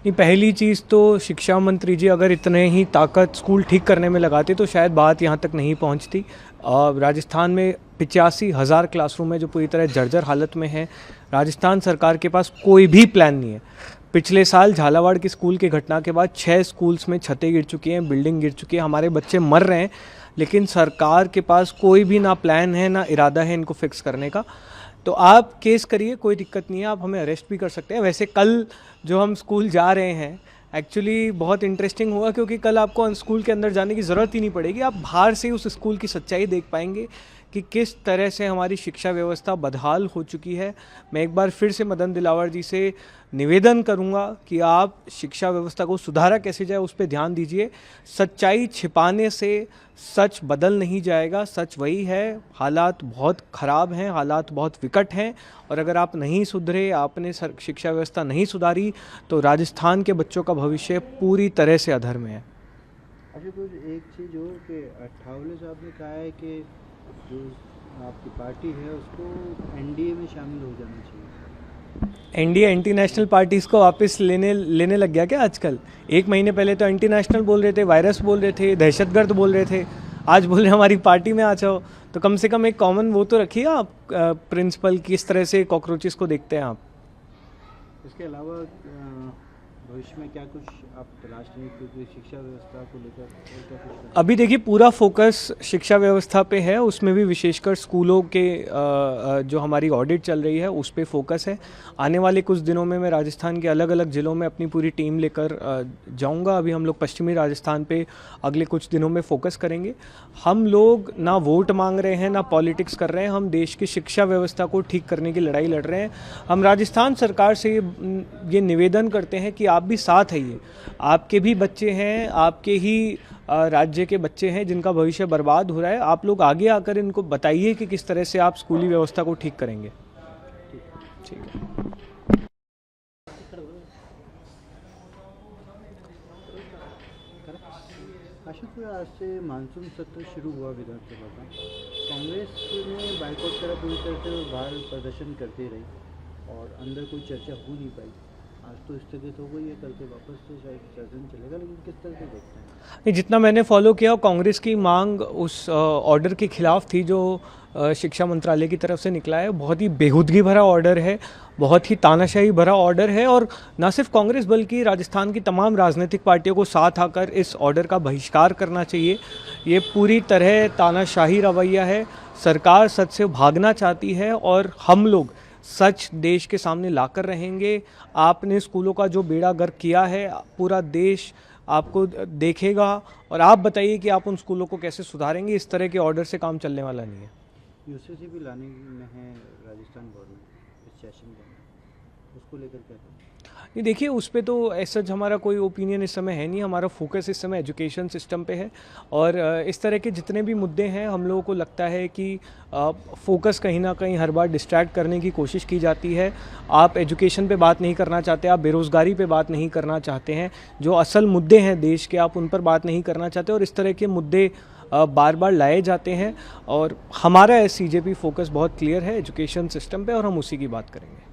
नहीं, पहली चीज़ तो शिक्षा मंत्री जी अगर इतने ही ताकत स्कूल ठीक करने में लगाते तो शायद बात यहाँ तक नहीं पहुँचती। राजस्थान में 85,000 क्लासरूम है जो पूरी तरह जर्जर हालत में है। राजस्थान सरकार के पास कोई भी प्लान नहीं है। पिछले साल झालावाड़ के स्कूल की घटना के बाद 6 स्कूल्स में छतें गिर चुकी हैं, बिल्डिंग गिर चुकी है, हमारे बच्चे मर रहे हैं, लेकिन सरकार के पास कोई भी ना प्लान है ना इरादा है इनको फिक्स करने का। तो आप केस करिए, कोई दिक्कत नहीं है, आप हमें अरेस्ट भी कर सकते हैं। वैसे कल जो हम स्कूल जा रहे हैं एक्चुअली बहुत इंटरेस्टिंग हुआ, क्योंकि कल आपको स्कूल के अंदर जाने की ज़रूरत ही नहीं पड़ेगी। आप बाहर से उस स्कूल की सच्चाई देख पाएंगे कि किस तरह से हमारी शिक्षा व्यवस्था बदहाल हो चुकी है। मैं एक बार फिर से मदन दिलावर जी से निवेदन करूंगा कि आप शिक्षा व्यवस्था को सुधारा कैसे जाए उस पर ध्यान दीजिए। सच्चाई छिपाने से सच बदल नहीं जाएगा। सच वही है, हालात बहुत ख़राब हैं, हालात बहुत विकट हैं, और अगर आप नहीं सुधरे, आपने शिक्षा व्यवस्था नहीं सुधारी तो राजस्थान के बच्चों का भविष्य पूरी तरह से अधर में है। अच्छा, कुछ एक चीज़ हो कि ठावले साहब ने कहा है कि जो आपकी पार्टी है उसको एनडीए में शामिल हो जाना चाहिए। एनडीए एंटी नेशनल पार्टीज़ को वापस लेने लग गया क्या आजकल? एक महीने पहले तो एंटी नेशनल बोल रहे थे, वायरस बोल रहे थे, दहशतगर्द बोल रहे थे, आज बोल रहे हमारी पार्टी में आ जाओ। तो कम से कम एक कॉमन वो तो रखिए आप, प्रिंसिपल किस तरह से कॉकरोचेस को देखते हैं आप। इसके अलावा भविष्य में क्या कुछ आप तलाश रहे हैं, क्योंकि शिक्षा व्यवस्था को लेकर और क्या कुछ अभी देखिए पूरा फोकस शिक्षा व्यवस्था पे है, उसमें भी विशेषकर स्कूलों के जो हमारी ऑडिट चल रही है उस पे फोकस है। आने वाले कुछ दिनों में मैं राजस्थान के अलग अलग ज़िलों में अपनी पूरी टीम लेकर जाऊंगा। अभी हम लोग पश्चिमी राजस्थान पे अगले कुछ दिनों में फोकस करेंगे। हम लोग ना वोट मांग रहे हैं ना पॉलिटिक्स कर रहे हैं, हम देश की शिक्षा व्यवस्था को ठीक करने की लड़ाई लड़ रहे हैं। हम राजस्थान सरकार से ये निवेदन करते हैं कि आप भी साथ आइए। आपके भी बच्चे हैं, आपके ही राज्य के बच्चे हैं जिनका भविष्य बर्बाद हो रहा है। आप लोग आगे आकर इनको बताइए कि किस तरह से आप स्कूली व्यवस्था को ठीक करेंगे। ठीक है। आशुतोष, आज से मानसून सत्र शुरू हुआ विधानसभा का। कांग्रेस ने बाइकआउट करा पूरी तरह से और बाहर प्रदर्शन करती रही और अंदर कोई चर्चा हो नहीं पाई। आज तो स्थगित हो गई है, कल से वापस से शायद सदन चलेगा, लेकिन किस तरह से देखते हैं? नहीं, जितना मैंने फॉलो किया कांग्रेस की मांग उस ऑर्डर के खिलाफ थी जो शिक्षा मंत्रालय की तरफ से निकला है। बहुत ही बेहूदगी भरा ऑर्डर है, बहुत ही तानाशाही भरा ऑर्डर है, और न सिर्फ कांग्रेस बल्कि राजस्थान की तमाम राजनीतिक पार्टियों को साथ आकर इस ऑर्डर का बहिष्कार करना चाहिए। ये पूरी तरह तानाशाही रवैया है। सरकार सच से भागना चाहती है और हम लोग सच देश के सामने लाकर रहेंगे। आपने स्कूलों का जो बेड़ा गर्क किया है, पूरा देश आपको देखेगा, और आप बताइए कि आप उन स्कूलों को कैसे सुधारेंगे। इस तरह के ऑर्डर से काम चलने वाला नहीं है। यूसीसी भी लाने में है राजस्थान गवर्नमेंट इस सेशन में, उसको लेकर क्या करें? नहीं, देखिए उस पर तो ऐसा हमारा कोई ओपिनियन इस समय है नहीं। हमारा फोकस इस समय एजुकेशन सिस्टम पे है, और इस तरह के जितने भी मुद्दे हैं हम लोगों को लगता है कि फोकस कहीं ना कहीं हर बार डिस्ट्रैक्ट करने की कोशिश की जाती है। आप एजुकेशन पे बात नहीं करना चाहते, आप बेरोज़गारी पे बात नहीं करना चाहते हैं, जो असल मुद्दे हैं देश के आप उन पर बात नहीं करना चाहते, और इस तरह के मुद्दे बार बार लाए जाते हैं। और हमारा CJP फोकस बहुत क्लियर है एजुकेशन सिस्टम पे, और हम उसी की बात करेंगे।